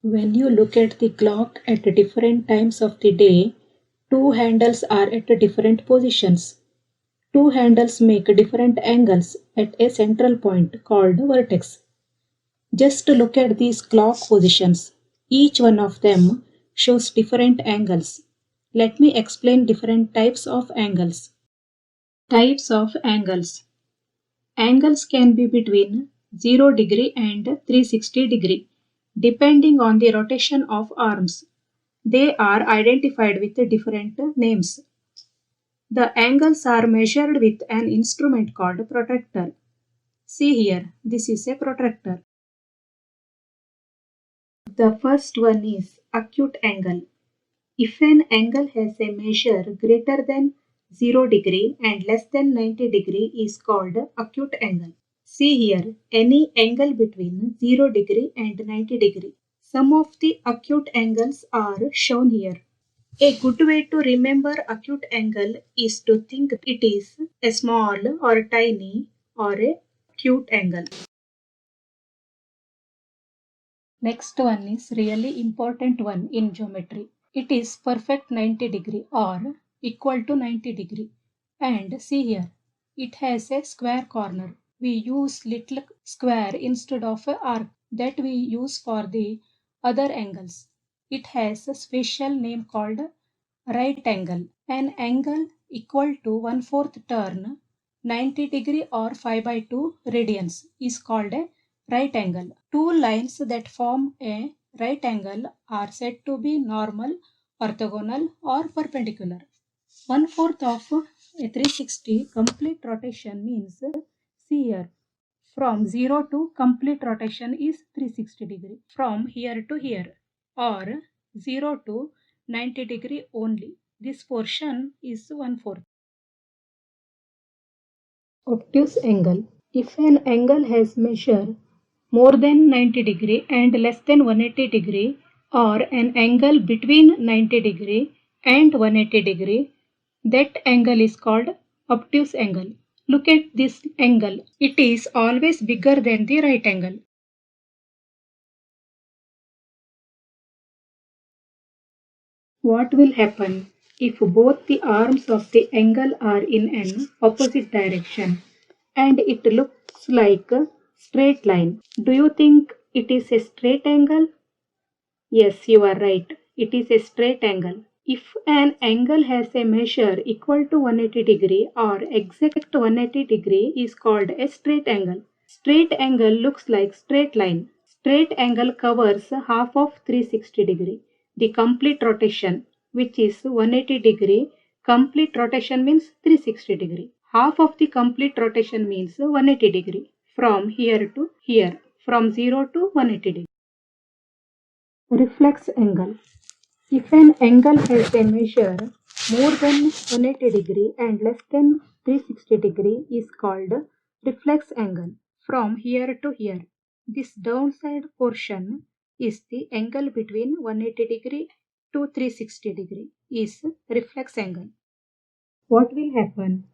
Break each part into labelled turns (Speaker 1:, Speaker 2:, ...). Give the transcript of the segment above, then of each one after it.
Speaker 1: When you look at the clock at different times of the day, two handles are at different positions. Two handles make different angles at a central point called vertex. Just look at these clock positions. Each one of them shows different angles. Let me explain different types of angles. Types of angles. Angles can be between 0 degree and 360 degree, depending on the rotation of arms. They are identified with different names. The angles are measured with an instrument called protractor. See here, this is a protractor. The first one is acute angle. If an angle has a measure greater than 0 degree and less than 90 degree is called acute angle. See here, any angle between 0 degree and 90 degree. Some of the acute angles are shown here. A good way to remember acute angle is to think it is a small or tiny or a acute angle. Next one is really important one in geometry. It is perfect 90 degree or equal to 90 degree. And see here, it has a square corner. We use little square instead of a arc that we use for the other angles. It has a special name called right angle. An angle equal to 1/4 turn 90 degree or 5 by 2 radians is called a right angle. Two lines that form a right angle are said to be normal, orthogonal or perpendicular. 1/4 of a 360 complete rotation means, see here, from 0 to complete rotation is 360 degree. From here to here or 0 to 90 degree only. This portion is 1/4. Obtuse angle. If an angle has measure more than 90 degree and less than 180 degree or an angle between 90 degree and 180 degree, that angle is called obtuse angle. Look at this angle. It is always bigger than the right angle. What will happen if both the arms of the angle are in an opposite direction and it looks like a straight line? Do you think it is a straight angle? Yes, you are right. It is a straight angle. If an angle has a measure equal to 180 degree or exact 180 degree is called a straight angle. Straight angle looks like straight line. Straight angle covers half of 360 degree. The complete rotation, which is 180 degree, complete rotation means 360 degree. Half of the complete rotation means 180 degree. From here to here, from 0 to 180 degree. Reflex angle. If an angle has a measure more than 180 degree and less than 360 degree is called reflex angle. From here to here, this downside portion is the angle between 180 degree to 360 degree is reflex angle. What will happen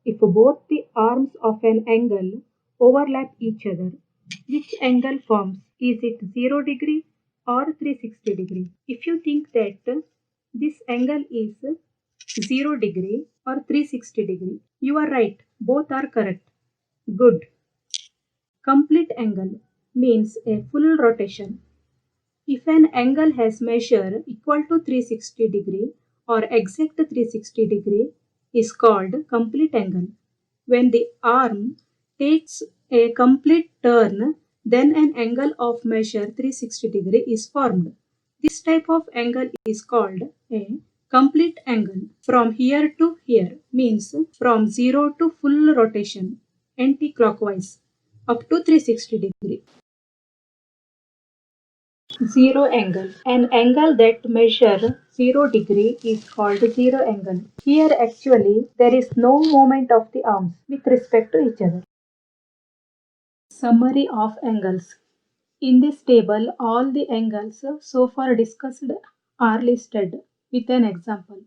Speaker 1: if both the arms of an angle overlap each other? Which angle forms? Is it 0 degree or 360 degree? If you think that this angle is 0 degree or 360 degree, you are right. Both are correct. Good. Complete angle means a full rotation. If an angle has measure equal to 360 degree or exact 360 degree is called complete angle. When the arm takes a complete turn, then an angle of measure 360 degree is formed. This type of angle is called a complete angle. From here to here means from 0 to full rotation anti-clockwise up to 360 degree. Zero angle. An angle that measures 0 degree is called zero angle. Here actually there is no movement of the arms with respect to each other. Summary of angles. In this table all the angles so far discussed are listed with an example.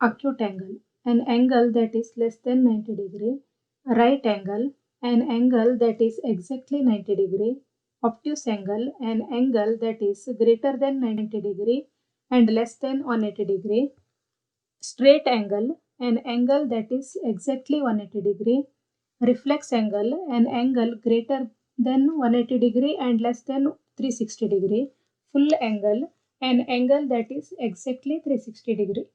Speaker 1: Acute angle. An angle that is less than 90 degree. Right angle. An angle that is exactly 90 degree. Obtuse angle, an angle that is greater than 90 degree and less than 180 degree. Straight angle, an angle that is exactly 180 degree. Reflex angle, an angle greater than 180 degree and less than 360 degree. Full angle, an angle that is exactly 360 degree.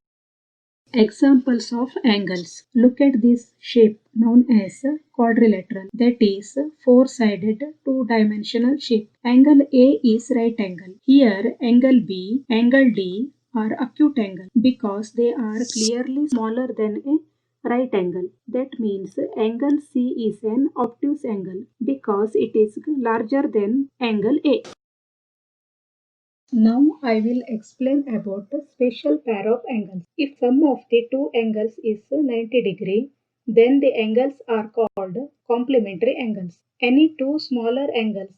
Speaker 1: Examples of angles. Look at this shape known as quadrilateral, that is four-sided two-dimensional shape. Angle A is right angle. Here angle B, angle D are acute angle because they are clearly smaller than a right angle. That means angle C is an obtuse angle because it is larger than angle A. Now I will explain about the special pair of angles. If sum of the two angles is 90 degree, then the angles are called complementary angles. Any two smaller angles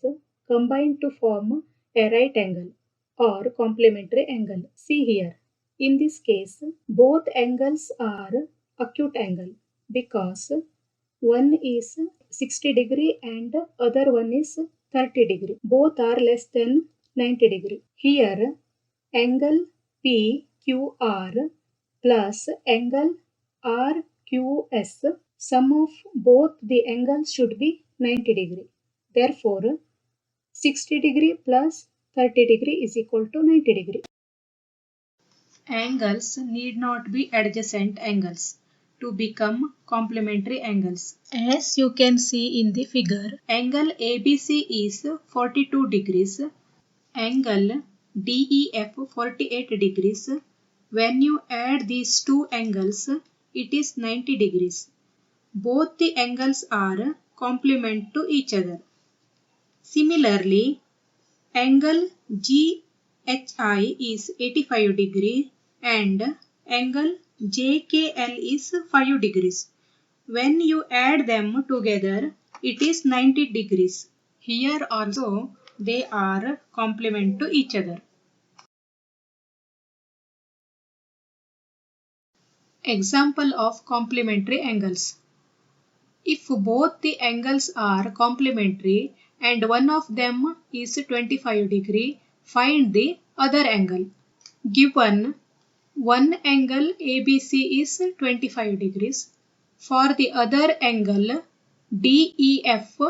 Speaker 1: combine to form a right angle or complementary angle. See here. In this case, both angles are acute angle because one is 60 degree and other one is 30 degree. Both are less than 90 degree. Here angle PQR plus angle RQS, sum of both the angles should be 90 degree. Therefore 60 degree plus 30 degree is equal to 90 degree. Angles need not be adjacent angles to become complementary angles. As you can see in the figure, angle ABC is 42 degrees, angle DEF 48 degrees. When you add these two angles, it is 90 degrees. Both the angles are complement to each other. Similarly, angle GHI is 85 degree and angle JKL is 5 degrees. When you add them together, it is 90 degrees. Here also they are complement to each other. Example of complementary angles. If both the angles are complementary and one of them is 25 degree, find the other angle. Given one angle ABC is 25 degrees. For the other angle DEF,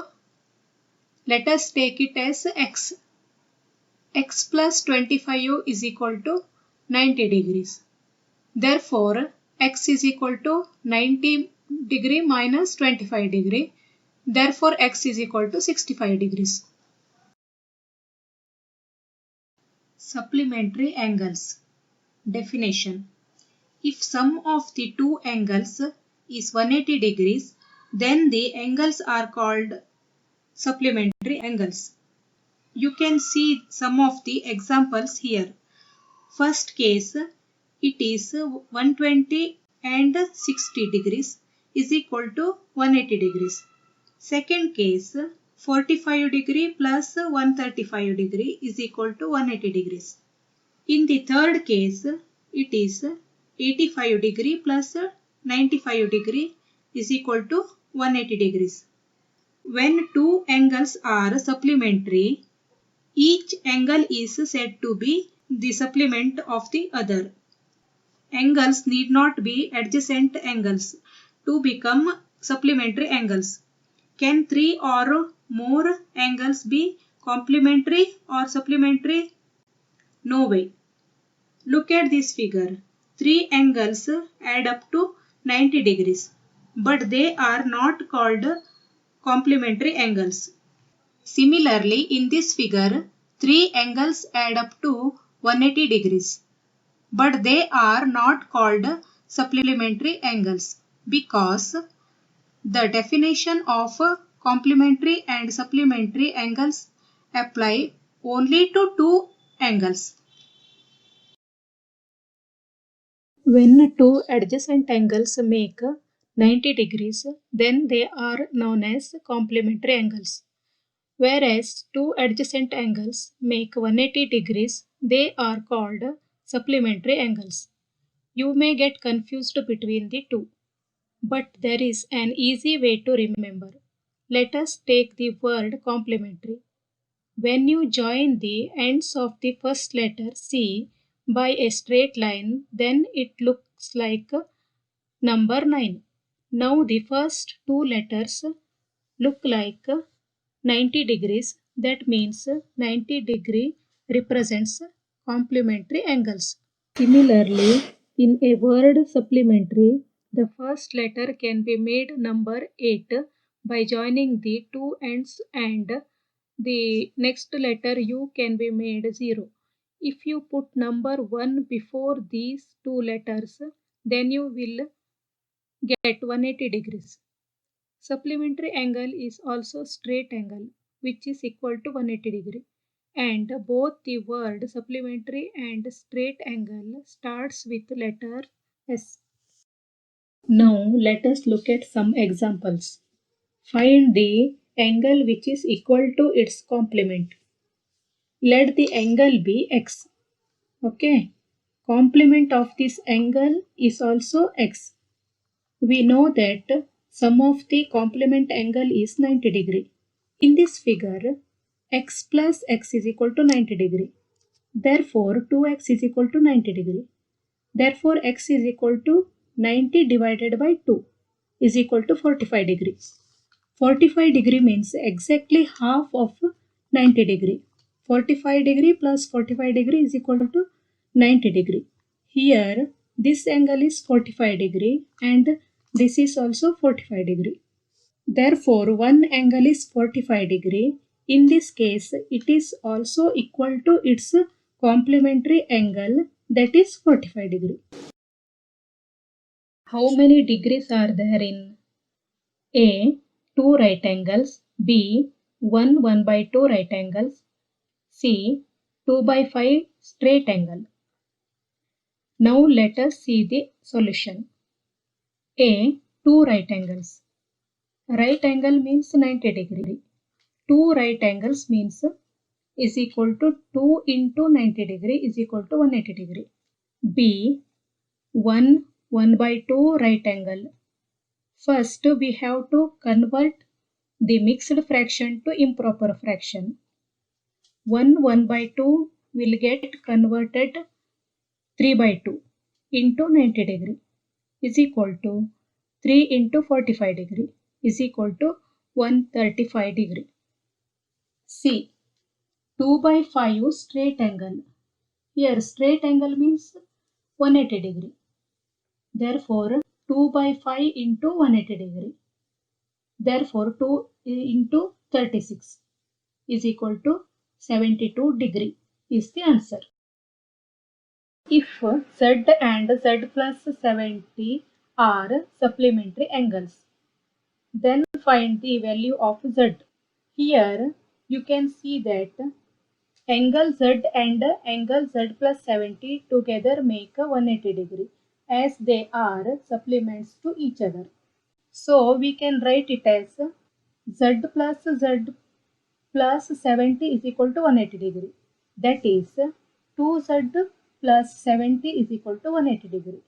Speaker 1: let us take it as x. X plus 25 is equal to 90 degrees. Therefore, x is equal to 90 degree minus 25 degree. Therefore, x is equal to 65 degrees. Supplementary angles. Definition. If sum of the two angles is 180 degrees, then the angles are called supplementary angles. You can see some of the examples here. First case, it is 120 and 60 degrees is equal to 180 degrees. Second case, 45 degree plus 135 degree is equal to 180 degrees. In the third case, it is 85 degree plus 95 degree is equal to 180 degrees. When two angles are supplementary, each angle is said to be the supplement of the other. Angles need not be adjacent angles to become supplementary angles. Can three or more angles be complementary or supplementary? No way. Look at this figure. Three angles add up to 90 degrees, but they are not called complementary angles. Similarly, in this figure, three angles add up to 180 degrees, but they are not called supplementary angles because the definition of complementary and supplementary angles apply only to two angles. When two adjacent angles make 90 degrees, then they are known as complementary angles. Whereas two adjacent angles make 180 degrees, they are called supplementary angles. You may get confused between the two, but there is an easy way to remember. Let us take the word complementary. When you join the ends of the first letter C by a straight line, then it looks like number 9. Now the first two letters look like 90 degrees. That means 90 degree represents complementary angles. Similarly, in a word supplementary, the first letter can be made number 8 by joining the two ends, and the next letter U can be made 0. If you put number 1 before these two letters, then you will get 180 degrees. Supplementary angle is also straight angle, which is equal to 180 degree. And both the word supplementary and straight angle starts with letter S. Now let us look at some examples. Find the angle which is equal to its complement. Let the angle be x. Okay. Complement of this angle is also x. We know that sum of the complement angle is 90 degree. In this figure, x plus x is equal to 90 degree. Therefore, 2x is equal to 90 degree. Therefore, x is equal to 90 divided by 2 is equal to 45 degree. 45 degree means exactly half of 90 degree. 45 degree plus 45 degree is equal to 90 degree. Here, this angle is 45 degree and this is also 45 degree. Therefore, one angle is 45 degree. In this case, it is also equal to its complementary angle, that is 45 degree. How many degrees are there in A. 2 right angles, B. 1 by 2 right angles, C. 2 by 5 straight angle. Now let us see the solution. A. 2 right angles. Right angle means 90 degree. 2 right angles means is equal to 2 into 90 degree is equal to 180 degree. B. 1 by 2 right angle. First we have to convert the mixed fraction to improper fraction. 1 by 2 will get converted 3 by 2 into 90 degree is equal to 3 into 45 degree is equal to 135 degree. C. 2 by 5 straight angle. Here straight angle means 180 degree. Therefore 2 by 5 into 180 degree. Therefore 2 into 36 is equal to 72 degree is the answer. If Z and Z plus 70 are supplementary angles, then find the value of Z. Here you can see that angle Z and angle Z plus 70 together make a 180 degree as they are supplements to each other. So we can write it as Z plus Z plus 70 is equal to 180 degree. That is 2Z plus 70 is equal to 180 degree.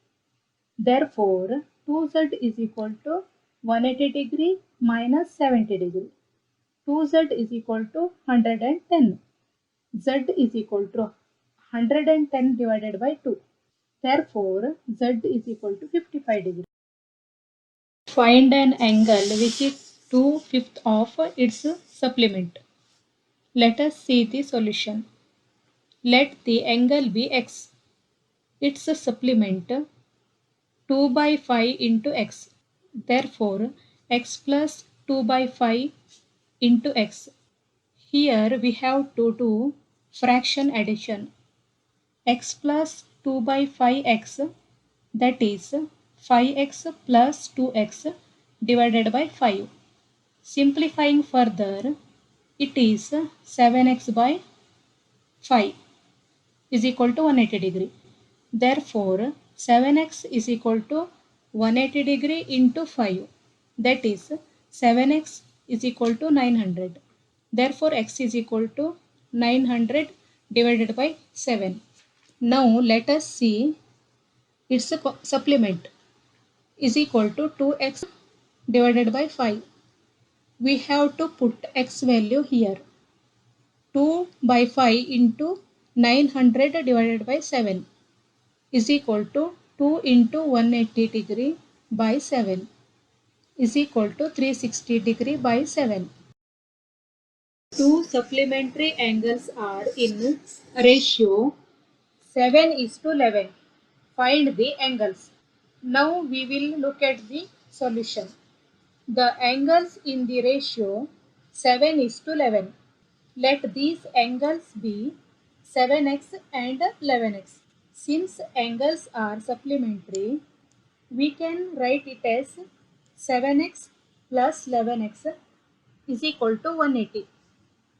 Speaker 1: Therefore, 2Z is equal to 180 degree minus 70 degree. 2Z is equal to 110. Z is equal to 110 divided by 2. Therefore, Z is equal to 55 degree. Find an angle which is 2/5 of its supplement. Let us see the solution. Let the angle be x. Its supplement 2 by 5 into x. Therefore, x plus 2 by 5 into x. Here we have to do fraction addition. X plus 2 by 5x, that is 5x plus 2x divided by 5. Simplifying further, it is 7x by 5 is equal to 180 degree. Therefore, 7x is equal to 180 degree into 5. That is 7x is equal to 900. Therefore, x is equal to 900 divided by 7. Now, let us see its supplement is equal to 2x divided by 5. We have to put x value here. 2 by 5 into 900 divided by 7 is equal to 2 into 180 degree by 7 is equal to 360 degree by 7. Two supplementary angles are in ratio 7 is to 11. Find the angles. Now we will look at the solution. The angles in the ratio 7 is to 11. Let these angles be 7x and 11x. Since angles are supplementary, we can write it as 7x plus 11x is equal to 180.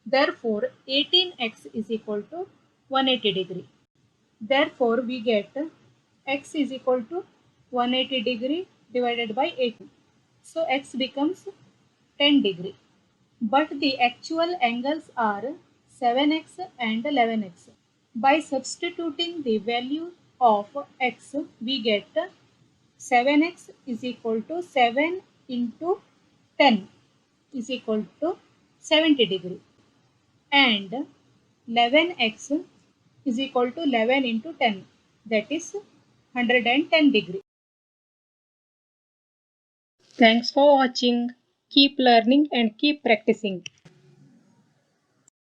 Speaker 1: Therefore, 18x is equal to 180 degree. Therefore, we get x is equal to 180 degree divided by 18. So, x becomes 10 degree. But the actual angles are 7x and 11x. By substituting the value of x, we get 7x is equal to 7 into 10 is equal to 70 degree. And 11x is equal to 11 into 10, that is 110 degree. Thanks for watching. Keep learning and keep practicing.